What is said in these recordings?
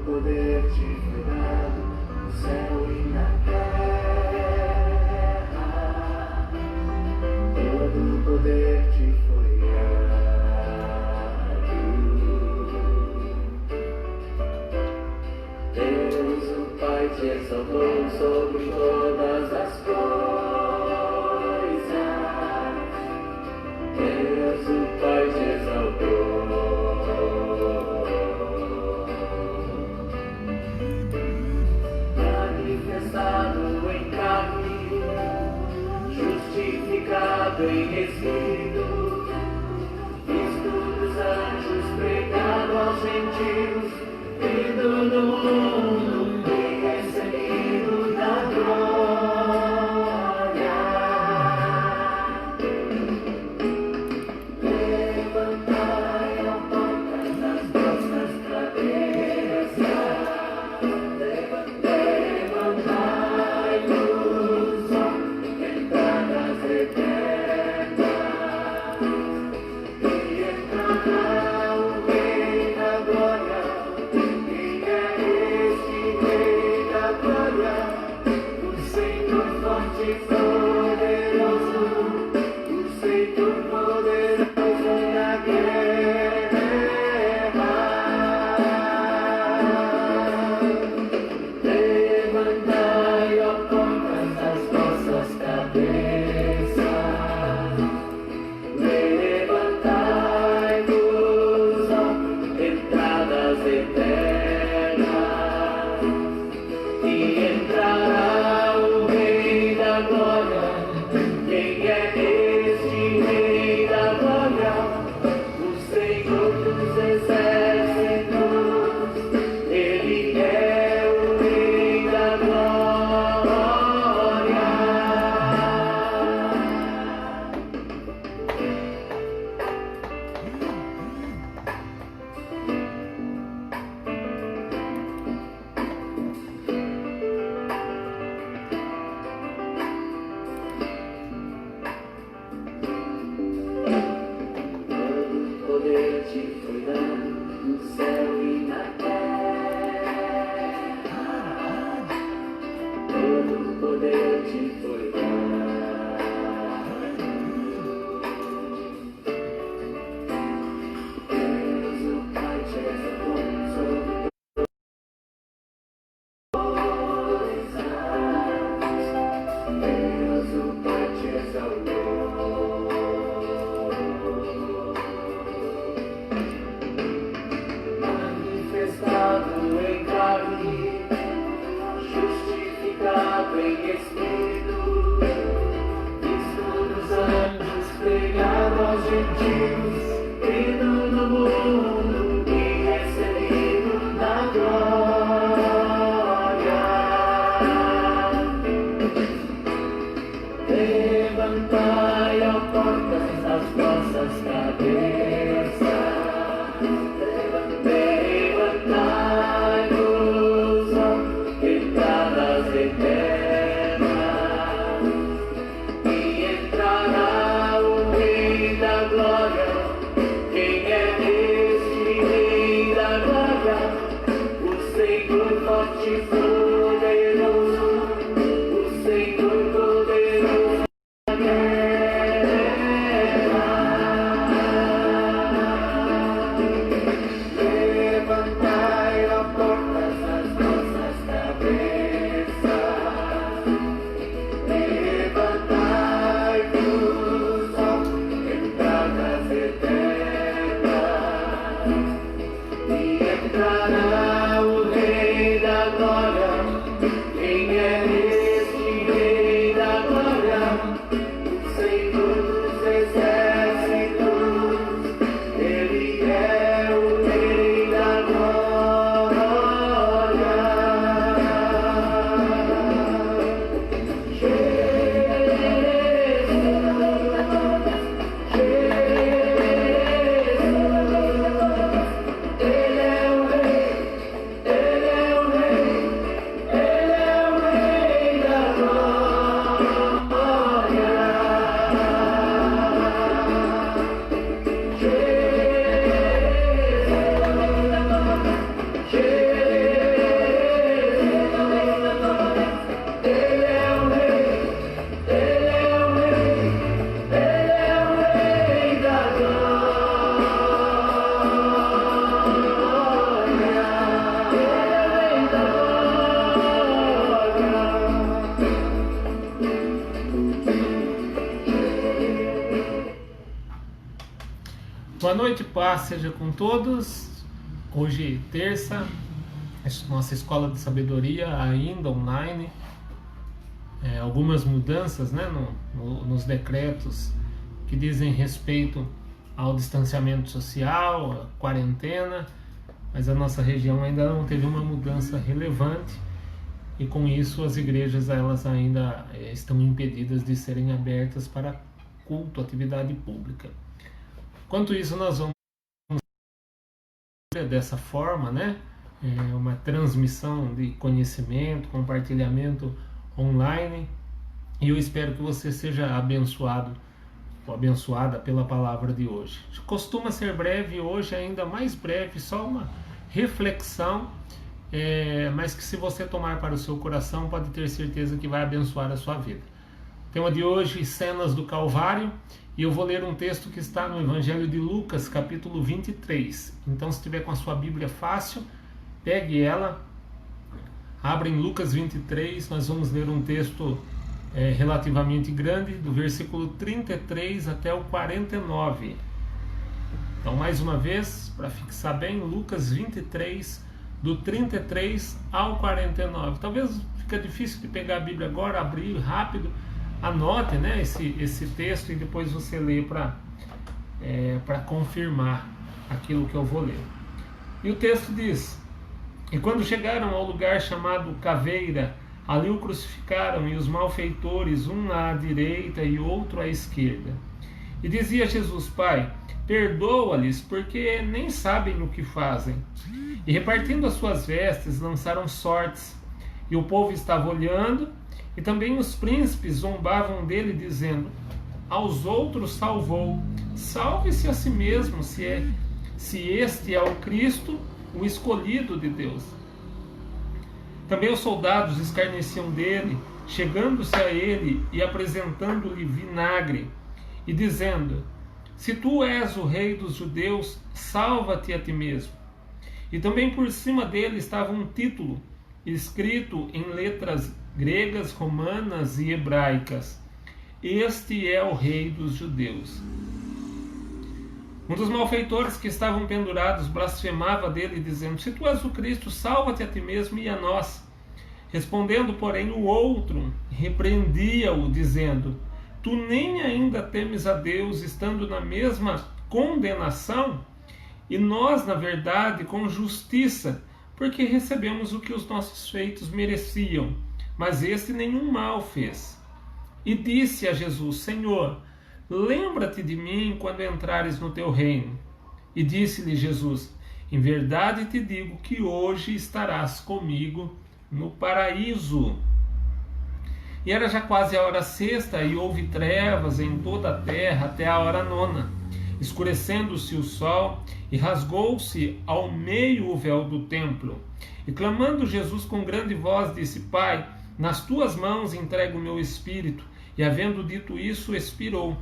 Poder te foi dado no céu e na terra, todo poder te foi dado. Deus o Pai te exaltou sobre todas as coisas. Deus o Pai te exaltou. Em carne, justificado em Espírito, visto dos anjos, pregado aos gentios, vindo do mundo e recebido da glória. Levantai, ó portas, as vossas cabeças. Levantai, ó portas, as vossas cabeças. Levantai-vos, ó entradas eternas, e entrará o Rei da Glória. Quem é este Rei da Glória? O Senhor forte e poderoso, o Senhor poderoso. Levantai, ó portas, as vossas cabeças. Levantai-vos, ó entradas eternas, e entrará o Rei da Glória. Boa noite, paz seja com todos. Hoje, terça, nossa escola de sabedoria ainda online. Algumas mudanças, né, nos decretos que dizem respeito ao distanciamento social, à quarentena, mas a nossa região ainda não teve uma mudança relevante e com isso as igrejas elas ainda estão impedidas de serem abertas para culto, atividade pública. Enquanto isso, nós vamos dessa forma, né? Uma transmissão de conhecimento, compartilhamento online, e eu espero que você seja abençoado ou abençoada pela palavra de hoje. Costuma ser breve, hoje ainda mais breve, só uma reflexão, mas que se você tomar para o seu coração, pode ter certeza que vai abençoar a sua vida. O tema de hoje, cenas do Calvário, e eu vou ler um texto que está no Evangelho de Lucas, capítulo 23. Então, se estiver com a sua Bíblia fácil, pegue ela, abra em Lucas 23, nós vamos ler um texto relativamente grande, do versículo 33 até o 49. Então, mais uma vez, para fixar bem, Lucas 23, do 33 ao 49. Talvez fique difícil de pegar a Bíblia agora, abrir rápido. Anote, né, esse texto e depois você lê para confirmar aquilo que eu vou ler. E o texto diz: E quando chegaram ao lugar chamado Caveira, ali o crucificaram, e os malfeitores, um à direita e outro à esquerda. E dizia Jesus: Pai, perdoa-lhes, porque nem sabem o que fazem. E repartindo as suas vestes, lançaram sortes. E o povo estava olhando, e também os príncipes zombavam dele, dizendo: aos outros salvou, salve-se a si mesmo, se este é o Cristo, o escolhido de Deus. Também os soldados escarneciam dele, chegando-se a ele e apresentando-lhe vinagre, e dizendo: se tu és o rei dos judeus, salva-te a ti mesmo. E também por cima dele estava um título, escrito em letras gregas, romanas e hebraicas: este é o rei dos judeus. Um dos malfeitores que estavam pendurados blasfemava dele, dizendo: se tu és o Cristo, salva-te a ti mesmo e a nós. Respondendo, porém, o outro repreendia-o, dizendo: tu nem ainda temes a Deus, estando na mesma condenação? E nós, na verdade, com justiça, porque recebemos o que os nossos feitos mereciam, mas este nenhum mal fez. E disse a Jesus: Senhor, lembra-te de mim quando entrares no teu reino. E disse-lhe Jesus: em verdade te digo que hoje estarás comigo no paraíso. E era já quase a hora sexta, e houve trevas em toda a terra até a hora nona, escurecendo-se o sol, e rasgou-se ao meio o véu do templo. E clamando Jesus com grande voz, disse: Pai, nas tuas mãos entrego o meu espírito. E havendo dito isso, expirou.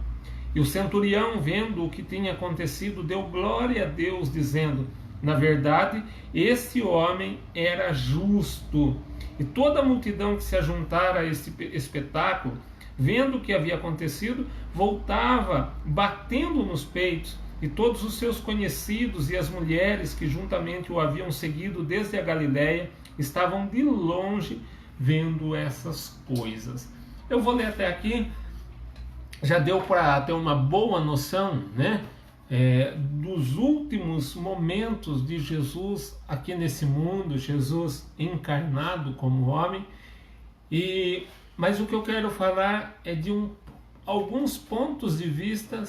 E o centurião, vendo o que tinha acontecido, deu glória a Deus, dizendo: na verdade, este homem era justo. E toda a multidão que se ajuntara a este espetáculo, vendo o que havia acontecido, voltava batendo nos peitos. E todos os seus conhecidos e as mulheres que juntamente o haviam seguido desde a Galiléia estavam de longe vendo essas coisas. Eu vou ler até aqui. Já deu para ter uma boa noção, né, dos últimos momentos de Jesus aqui nesse mundo, Jesus encarnado como homem. Mas o que eu quero falar é de alguns pontos de vista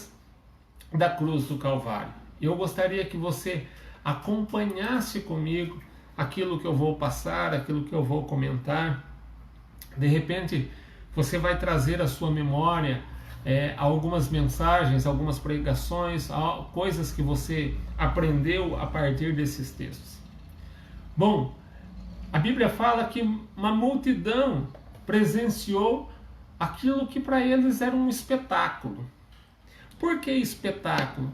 da cruz do Calvário. Eu gostaria que você acompanhasse comigo aquilo que eu vou passar, aquilo que eu vou comentar. De repente, você vai trazer à sua memória algumas mensagens, algumas pregações, coisas que você aprendeu a partir desses textos. Bom, a Bíblia fala que uma multidão presenciou aquilo que para eles era um espetáculo. Por que espetáculo?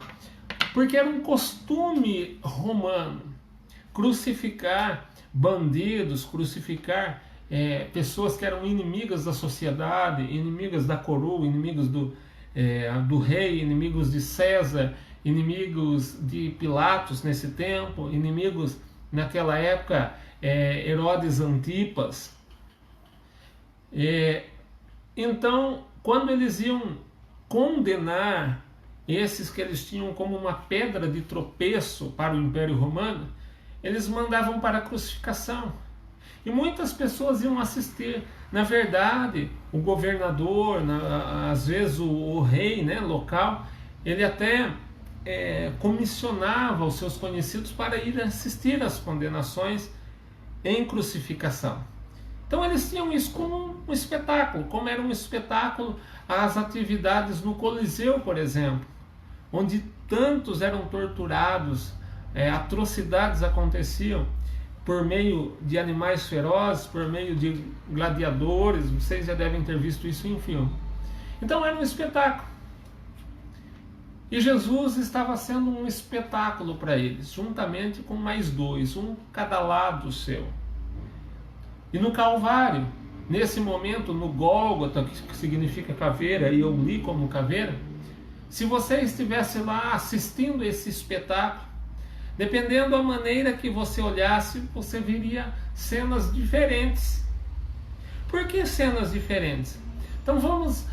Porque era um costume romano crucificar bandidos, crucificar pessoas que eram inimigas da sociedade, inimigas da coroa, inimigos do rei, inimigos de César, inimigos de Pilatos nesse tempo, inimigos naquela época, Herodes Antipas. Então, quando eles iam condenar esses que eles tinham como uma pedra de tropeço para o Império Romano, eles mandavam para a crucificação. E muitas pessoas iam assistir. Na verdade, o governador, às vezes o rei, né, local, ele até comissionava os seus conhecidos para ir assistir às condenações em crucificação. Então eles tinham isso como um espetáculo, como era um espetáculo as atividades no Coliseu, por exemplo, onde tantos eram torturados, atrocidades aconteciam por meio de animais ferozes, por meio de gladiadores. Vocês já devem ter visto isso em filme. Então era um espetáculo. E Jesus estava sendo um espetáculo para eles, juntamente com mais dois, um cada lado seu. E no Calvário, nesse momento, no Gólgota, que significa caveira, e eu li como caveira, se você estivesse lá assistindo esse espetáculo, dependendo da maneira que você olhasse, você veria cenas diferentes. Por que cenas diferentes? Então vamos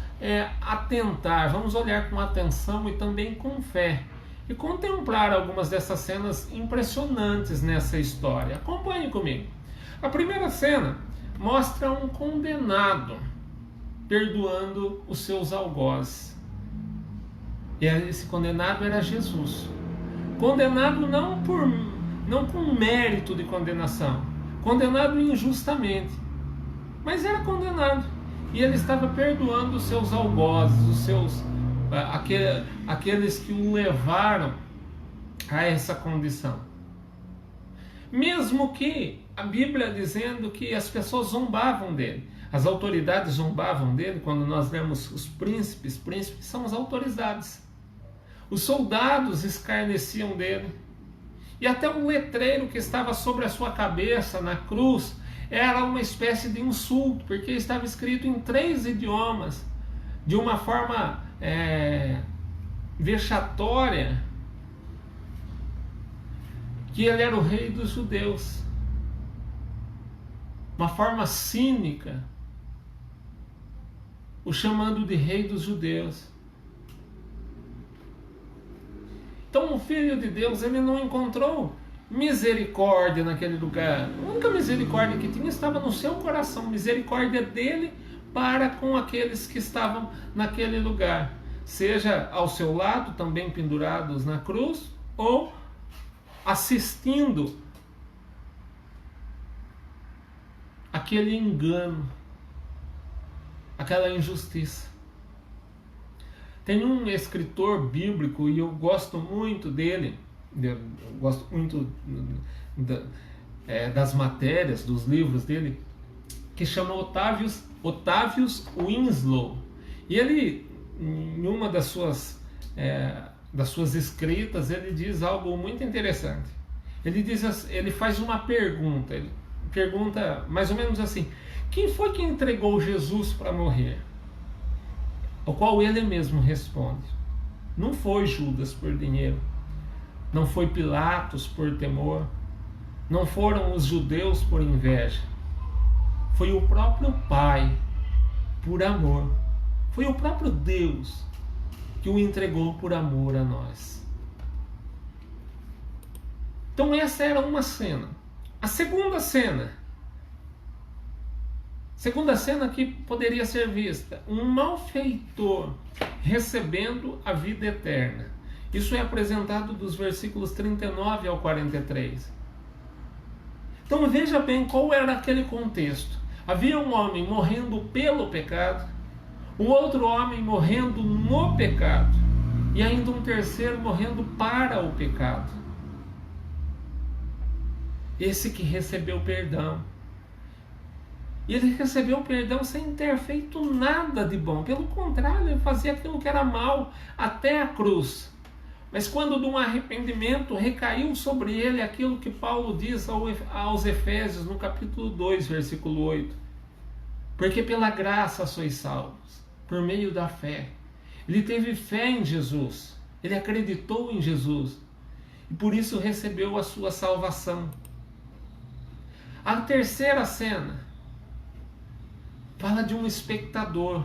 atentar, vamos olhar com atenção e também com fé, e contemplar algumas dessas cenas impressionantes nessa história. Acompanhe comigo. A primeira cena mostra um condenado perdoando os seus algozes. E esse condenado era Jesus. Condenado não com mérito de condenação, condenado injustamente, mas era condenado. E ele estava perdoando os seus algozes, aqueles que o levaram a essa condição. Mesmo que a Bíblia dizendo que as pessoas zombavam dele, as autoridades zombavam dele. Quando nós lemos os príncipes são as autoridades. Os soldados escarneciam dele. E até o letreiro que estava sobre a sua cabeça na cruz era uma espécie de insulto, porque estava escrito em 3 idiomas, de uma forma vexatória, que ele era o rei dos judeus. Uma forma cínica, o chamando de rei dos judeus. Então o Filho de Deus, ele não encontrou misericórdia naquele lugar. A única misericórdia que tinha estava no seu coração, misericórdia dele para com aqueles que estavam naquele lugar, seja ao seu lado, também pendurados na cruz, ou assistindo aquele engano, aquela injustiça. Tem um escritor bíblico, e eu gosto muito dele, eu gosto muito das matérias, dos livros dele, que chama Otávius Winslow. E ele, em uma das suas escritas, ele diz algo muito interessante. Ele faz uma pergunta, ele pergunta mais ou menos assim: quem foi que entregou Jesus para morrer? Ao qual ele mesmo responde: não foi Judas por dinheiro, não foi Pilatos por temor, não foram os judeus por inveja, foi o próprio Pai por amor, foi o próprio Deus que o entregou por amor a nós. Então essa era uma cena. A segunda cena que poderia ser vista: um malfeitor recebendo a vida eterna. Isso é apresentado dos versículos 39 ao 43. Então veja bem qual era aquele contexto. Havia um homem morrendo pelo pecado, um outro homem morrendo no pecado, e ainda um terceiro morrendo para o pecado. Esse que recebeu perdão. E ele recebeu perdão sem ter feito nada de bom. Pelo contrário, ele fazia aquilo que era mal até a cruz. Mas quando de um arrependimento recaiu sobre ele aquilo que Paulo diz aos Efésios no capítulo 2, versículo 8. Porque pela graça sois salvos, por meio da fé. Ele teve fé em Jesus. Ele acreditou em Jesus e por isso recebeu a sua salvação. A terceira cena fala de um espectador,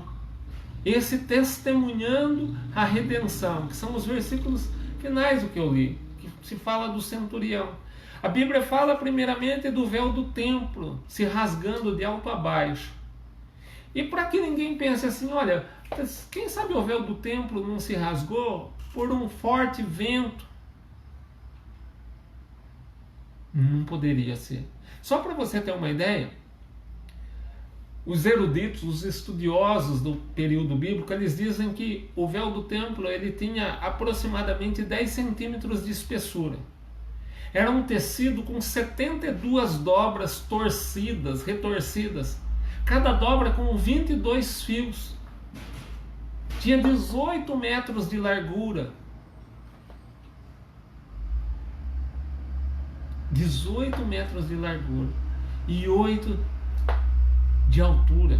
esse testemunhando a redenção, que são os versículos finais do que eu li, que se fala do centurião. A Bíblia fala primeiramente do véu do templo se rasgando de alto a baixo. E para que ninguém pense assim, olha, quem sabe o véu do templo não se rasgou por um forte vento? Não poderia ser. Só para você ter uma ideia, os eruditos, os estudiosos do período bíblico, eles dizem que o véu do templo ele tinha aproximadamente 10 centímetros de espessura. Era um tecido com 72 dobras torcidas, retorcidas, cada dobra com 22 fios. Tinha 18 metros de largura, 18 metros de largura e 8 de altura.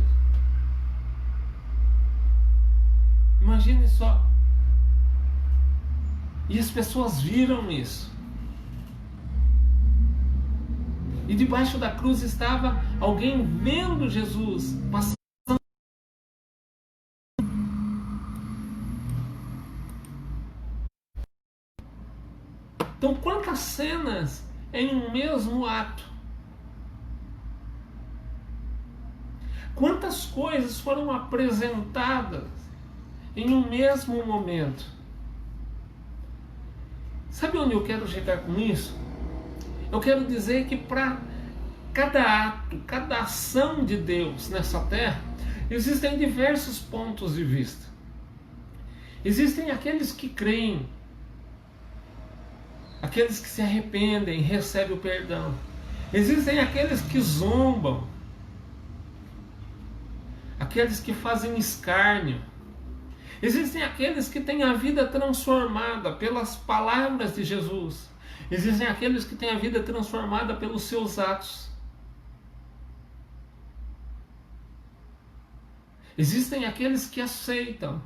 Imagine só. E as pessoas viram isso. E debaixo da cruz estava alguém vendo Jesus passando. Então, quantas cenas em um mesmo ato? Quantas coisas foram apresentadas em um mesmo momento? Sabe onde eu quero chegar com isso? Eu quero dizer que para cada ato, cada ação de Deus nessa terra, existem diversos pontos de vista. Existem aqueles que creem, aqueles que se arrependem, recebem o perdão. Existem aqueles que zombam, aqueles que fazem escárnio. Existem aqueles que têm a vida transformada pelas palavras de Jesus. Existem aqueles que têm a vida transformada pelos seus atos. Existem aqueles que aceitam.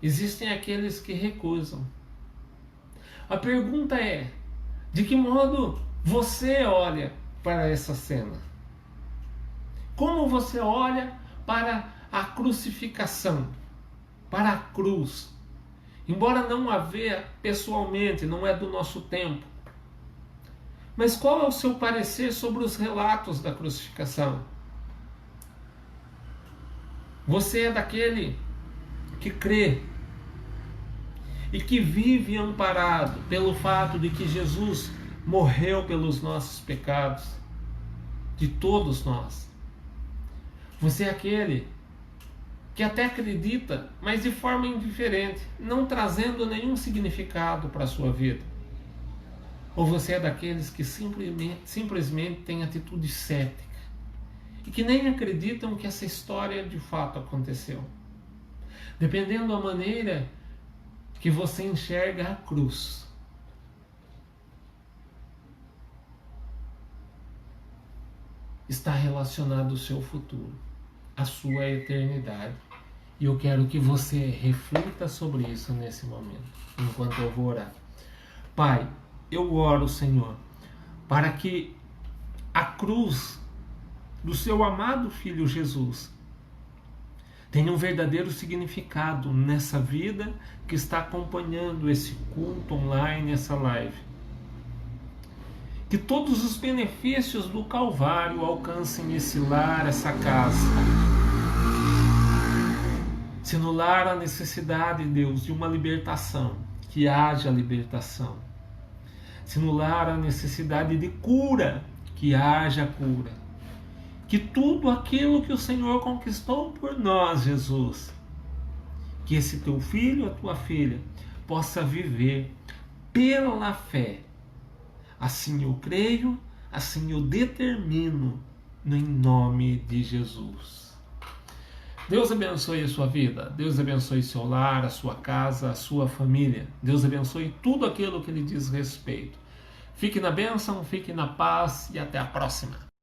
Existem aqueles que recusam. A pergunta é: de que modo você olha para essa cena? Como você olha para a crucificação, para a cruz? Embora não a veja pessoalmente, não é do nosso tempo. Mas qual é o seu parecer sobre os relatos da crucificação? Você é daquele que crê e que vive amparado pelo fato de que Jesus morreu pelos nossos pecados, de todos nós. Você é aquele que até acredita, mas de forma indiferente, não trazendo nenhum significado para a sua vida. Ou você é daqueles que simplesmente têm atitude cética e que nem acreditam que essa história de fato aconteceu. Dependendo da maneira que você enxerga a cruz, está relacionado ao seu futuro, à sua eternidade. E eu quero que você reflita sobre isso nesse momento, enquanto eu vou orar. Pai, eu oro, Senhor, para que a cruz do seu amado Filho Jesus tenha um verdadeiro significado nessa vida que está acompanhando esse culto online, essa live. Que todos os benefícios do Calvário alcancem esse lar, essa casa. Se no lar a necessidade, Deus, de uma libertação, que haja libertação. Se no lar a necessidade de cura, que haja cura. Que tudo aquilo que o Senhor conquistou por nós, Jesus, que esse teu filho, a tua filha, possa viver pela fé. Assim eu creio, assim eu determino, em nome de Jesus. Deus abençoe a sua vida, Deus abençoe seu lar, a sua casa, a sua família. Deus abençoe tudo aquilo que lhe diz respeito. Fique na bênção, fique na paz e até a próxima.